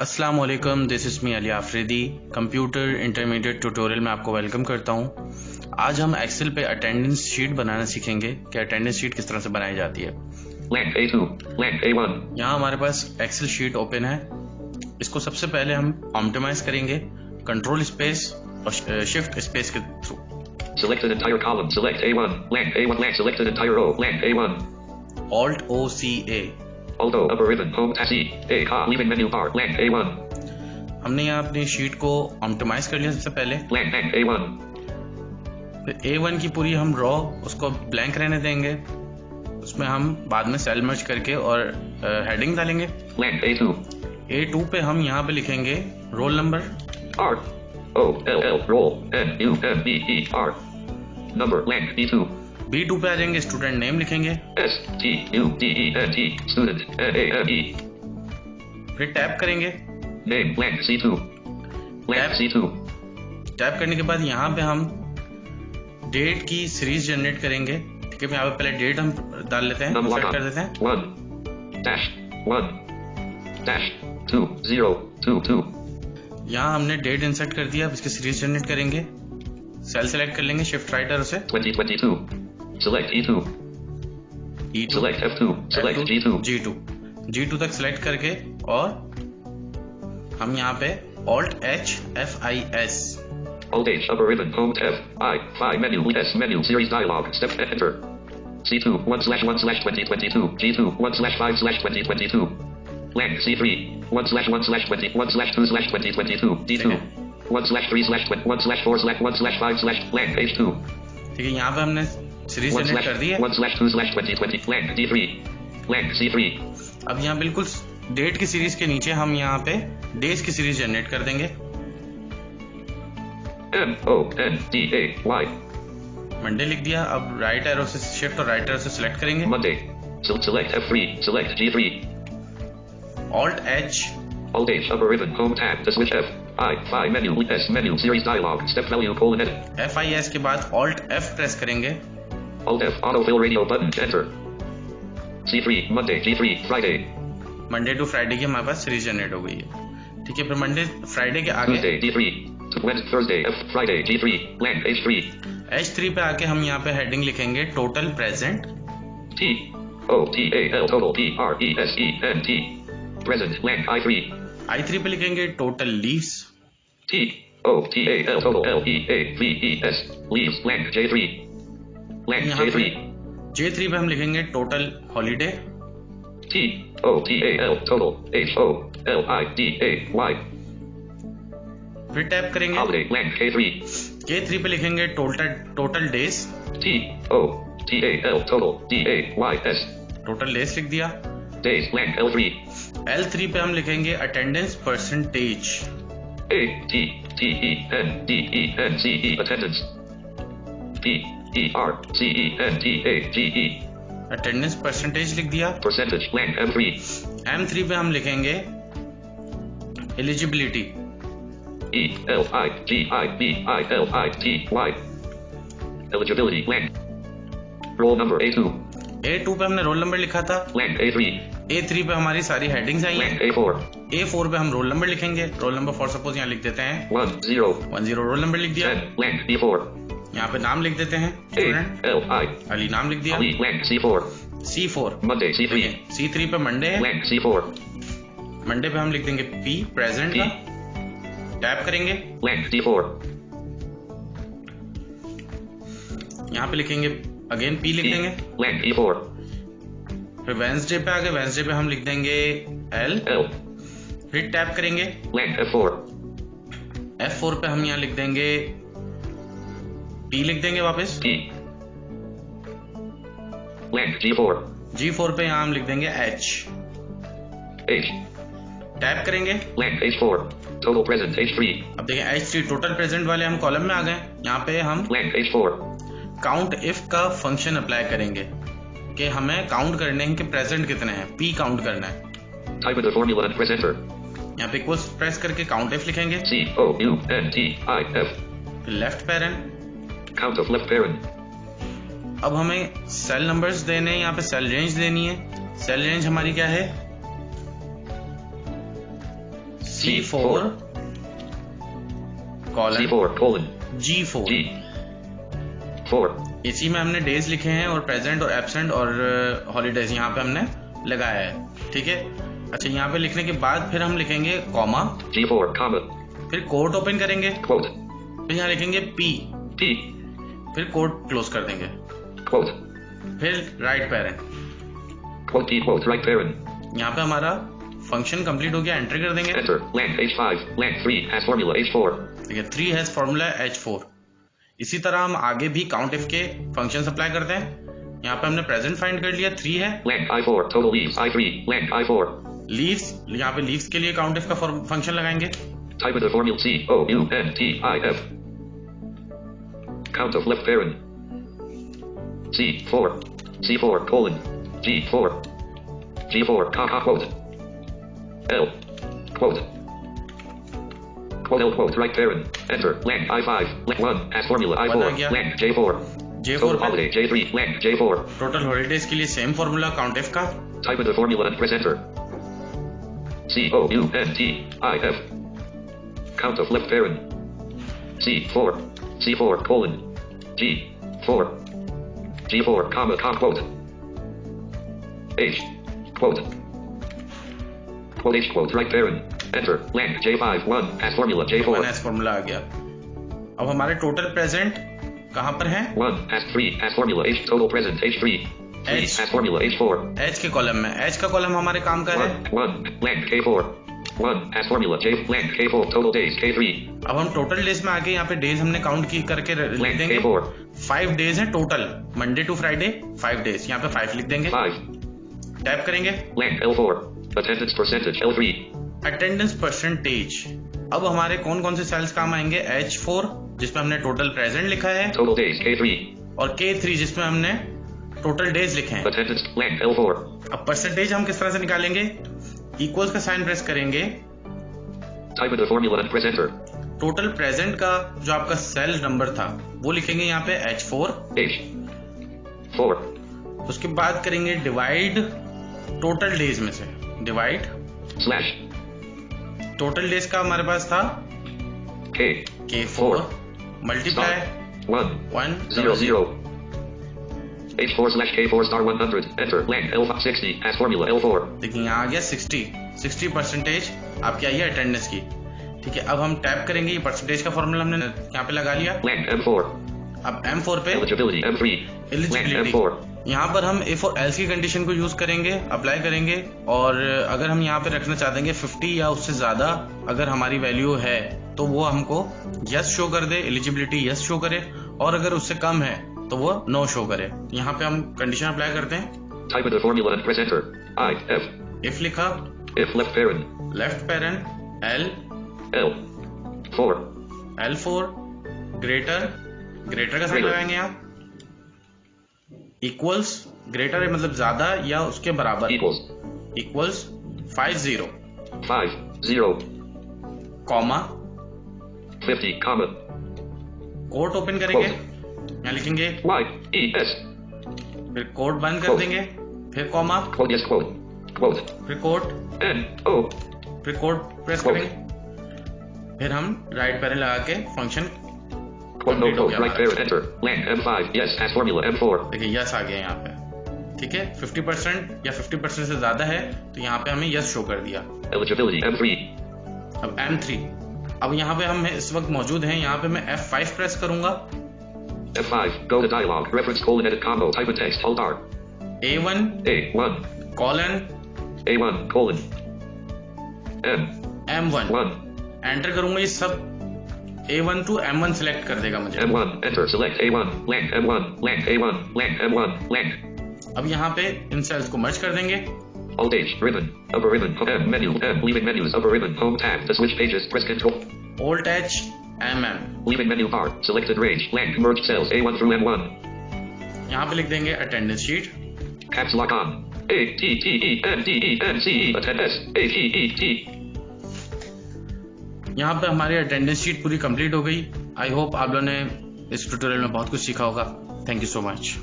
अस्सलाम वालेकुम, this is me Ali Afridi. Computer intermediate tutorial में आपको वेलकम करता हूँ। आज हम एक्सेल पे अटेंडेंस शीट बनाना सीखेंगे कि अटेंडेंस शीट किस तरह से बनाई जाती है। यहाँ हमारे पास एक्सेल शीट ओपन है। इसको सबसे पहले हम ऑप्टिमाइज करेंगे कंट्रोल स्पेस और शिफ्ट स्पेस के through. Selected entire column. Select A1. Blank A1. Blank. Selected entire row. Blank A1. Alt O C A. Alt O upper ribbon. Home tab C. A car. Leaving menu bar. Blank A1. हमने यहाँ अपनी sheet को optimise कर लिया सबसे पहले। Blank blank A1. फिर A1 की पूरी हम रॉ उसको ब्लैंक रहने देंगे। उसमें हम बाद में सेल मर्ज करके और हेडिंग डालेंगे। Blank A2. A2 पे हम यहाँ पे लिखेंगे roll number R O L L roll N U M B E R number blank B2. B2 पे आ जाएंगे, स्टूडेंट नेम लिखेंगे। S T U D E N T student N A M E. फिर tap करेंगे Name blank C2. Blank C2. Tap करने के बाद यहाँ पे हम डेट की सीरीज जनरेट करेंगे। ठीक है, यहाँ पे पहले डेट हम डाल लेते हैं, सेट कर देते हैं 1-1-2-0-2-2. यहाँ हमने डेट इंसर्ट कर दिया। अब इसकी सीरीज जनरेट करेंगे। सेल सेलेक्ट कर लेंगे शिफ्ट राइट एरो से 2022. Select E2. E2 Select F2. Select G2. G2 तक सेलेक्ट करके और हम यहाँ पे Alt H F I S Alt H upper ribbon home tab I menu S menu series dialog step enter C2 1/1/2022 G2 1/5/2022 blank C3 1/1/20 1/2/2022 D2 1/3/1/4/1/5/ blank H2. ठीक है, यहाँ पे हमने सीरीज जनरेट कर दी है 1/2/2020 blank D3 blank C3. अब यहाँ बिल्कुल डेट की सीरीज के नीचे हम यहाँ पे डेज की सीरीज जनरेट कर देंगे। MONDAY मंडे लिख दिया। अब राइट एरो से शिफ्ट और राइट एरो से सिलेक्ट करेंगे Monday. Select F3. Select G3. Alt H upper ribbon home tab to switch F menu S menu series dialog step value edit FIS के बाद Alt F press करेंगे। Alt F autofill radio button enter C3 Monday G3 Friday Monday to Friday की हमारे पास series generate हो गई है। ठीक है, फिर मंडे फ्राइडे के आगे Tuesday D3 Wednesday Thursday F Friday G3 blank H3 H3 पे आके हम यहाँ पे हेडिंग लिखेंगे total present TOTAL total PRESENT present blank I3 पे लिखेंगे total leaves TOTAL total LEAVES leaves blank J3 blank J3 J3 पे हम लिखेंगे total holiday TOTAL total HOLIDAY फिर टैप करेंगे holiday blank K3 K3 पे लिखेंगे total days TOTAL total DAYS total days लिख दिया। days blank L3 L3 पे हम लिखेंगे attendance percentage ATTENDENCE attendance PERCENTAGE attendance percentage लिख दिया। percentage blank M3 पे हम लिखेंगे eligibility ELIGIBILITY eligibility blank roll number A2 पे हमने रोल नंबर लिखा था। blank A3 पे हमारी सारी हेडिंग्स आई हैं। blank A4 पे हम रोल नंबर लिखेंगे। रोल नंबर फॉर सपोज यहाँ लिख देते हैं 10 रोल नंबर लिख दिया। 10 blank B4 यहाँ पे नाम लिख देते हैं स्टूडेंट अली नाम लिख दिया। blank C4 Monday C3 C3 पे मंडे है। blank C4 मंडे पे हम लिख देंगे P प्रेजेंट का। टैप करेंगे blank D4 यहाँ पे लिखेंगे अगेन P लिख देंगे। blank E4 फिर वेंसडे पे आगे वेंसडे पे हम लिख देंगे L। फिर टैप करेंगे blank F4 F4 पे हम यहाँ लिख देंगे P लिख देंगे वापस। P blank G4 पे यहाँ हम लिख देंगे H। टैप करेंगे blank H4 total present H3 अब देखें H3 टोटल प्रेजेंट वाले हम कॉलम में आ गए। यहाँ पे हम blank H4 काउंट इफ का फंक्शन अप्लाई करेंगे कि हमें काउंट करने हैं कि प्रेजेंट कितने हैं। P काउंट करना है। type of the formula and press enter यहाँ पे इक्वल्स प्रेस करके काउंट इफ लिखेंगे COUNTIF left barren count of left parent अब हमें सेल नंबर्स देने हैं, यहाँ पे सेल रेंज देनी है। सेल रेंज हमारी क्या है, C4 colon G4। G4 इसी में हमने डेज लिखे हैं और प्रेजेंट और एब्सेंट और हॉलीडेज यहाँ पे हमने लगाया है, ठीक है। अच्छा, यहाँ पे लिखने के बाद फिर हम लिखेंगे कॉमा, G4 comma फिर कोट ओपन करेंगे, quote फिर यहाँ लिखेंगे P, फिर कोट क्लोज कर देंगे, quote फिर right parent, quote P quote right parent यहाँ पे हमारा फंक्शन कंप्लीट हो गया, एंटर कर देंगे। enter length H5 length 3 has formula H4 ठीक है, 3 हैज फॉर्मूला H4। इसी तरह हम आगे भी काउंट इफ के फंक्शन अप्लाई करते हैं। यहाँ पे हमने प्रेजेंट फाइंड कर लिया, 3 है। length I4 total leaves I3 length I4 leaves, यहाँ पे लीव्स के लिए काउंट इफ का फंक्शन लगाएंगे। type of the formula COUNTIF count of left parent C4 colon G4 comma quote L quote L quote right parent enter length I5 length 1 as formula I4 length J4 total holiday J3 length J4 total holidays के लिए same formula count if का। type of the formula and press enter COUNTIF count of left parent C4 colon G4 comma quote H quote H quote right parent enter length J5 1 as formula J4 1 as formula आ गया। अब हमारे total present कहाँ पर है? 1 as 3 as formula H total present H3 H as formula H4 H के column में, H का column हमारे काम का है 1 length K4 1 as formula J length K4 total days K3 अब हम टोटल डेज में आके यहाँ पे डेज हमने काउंट की करके लिख length देंगे। K4 5 डेज है total, Monday to Friday 5 days, यहाँ पे 5 लिख देंगे, 5 टाइप करेंगे length L4 attendance percentage L3 attendance percentage. अब हमारे कौन कौन से सेल्स काम आएंगे? H4 जिसमें हमने टोटल प्रेजेंट लिखा है total days K3 और K3 जिसमें हमने टोटल डेज लिखे हैं। attendance length L4 अब परसेंटेज हम किस तरह से निकालेंगे? इक्वल्स का साइन प्रेस करेंगे, type of the formula and press enter total present का जो आपका सेल नंबर था वो लिखेंगे यहाँ पे H4, उसके बाद करेंगे डिवाइड टोटल डेज में से, डिवाइड slash टोटल डेज का हमारे पास था K4 multiply 100 H4 slash K4 star 100 enter length L5 60 as formula L4 देखिए यहाँ आ गया 60% आपकी आई है अटेंडेंस की। ठीक है, अब हम टैप करेंगे, ये परसेंटेज का फॉर्मूला हमने यहाँ पे लगा लिया। length M4 अब M4 पे eligibility M3 एलिजिबिलिटी, यहाँ पर हम if और else की कंडीशन को यूज करेंगे, अप्लाई करेंगे, और अगर हम यहाँ पे रखना चाहते हैं 50 या उससे ज्यादा अगर हमारी वैल्यू है तो वो हमको यस शो कर दे, एलिजिबिलिटी यस शो करे, और अगर उससे कम है तो वो नो शो करे। यहाँ पे हम कंडीशन अप्लाई करते हैं, type of the formula and press enter if लिखा, if left parent L4 greater का साइन लगाएंगे यहाँ, इक्वल्स ग्रेटर है मतलब ज्यादा या उसके बराबर, equals 50 comma 50 comma quote open करेंगे, यहाँ लिखेंगे YES फिर कोट बंद कर देंगे, फिर कॉमा, quote yes quote फिर कोट, NO फिर कोट प्रेस करेंगे, फिर हम राइट पैरेंट लगा के फंक्शन कंप्लीट हो गया। right parent enter length M5 yes as formula M4 देखिए यस आ गया यहाँ पे। ठीक है, 50% या 50% से ज्यादा है तो यहाँ पे हमें यस शो कर दिया। eligibility M3 अब M3, अब यहाँ पे हम इस वक्त मौजूद हैं, यहाँ पे मैं F5 प्रेस करूंगा, F5 go to dialog reference colon edit combo type in text hold R A1 colon M1 enter करूंगा, ये सब A1 to M1 सिलेक्ट कर देगा मुझे। M1 enter select A1 length M1 length A1 length M1 length अब यहाँ पे इन sales को मर्ज कर देंगे, Alt H ribbon upper ribbon M menu M leaving menus upper ribbon home tab to switch pages press control Alt H MM leaving menu bar selected range length merge cells A1 through M1 यहाँ पे लिख देंगे attendance sheet, caps lock on ATTENDENCE attendance ATET। यहाँ पे हमारी attendance sheet पूरी complete हो गई। आई होप आप लोगों ने इस ट्यूटोरियल में बहुत कुछ सीखा होगा। Thank you so much.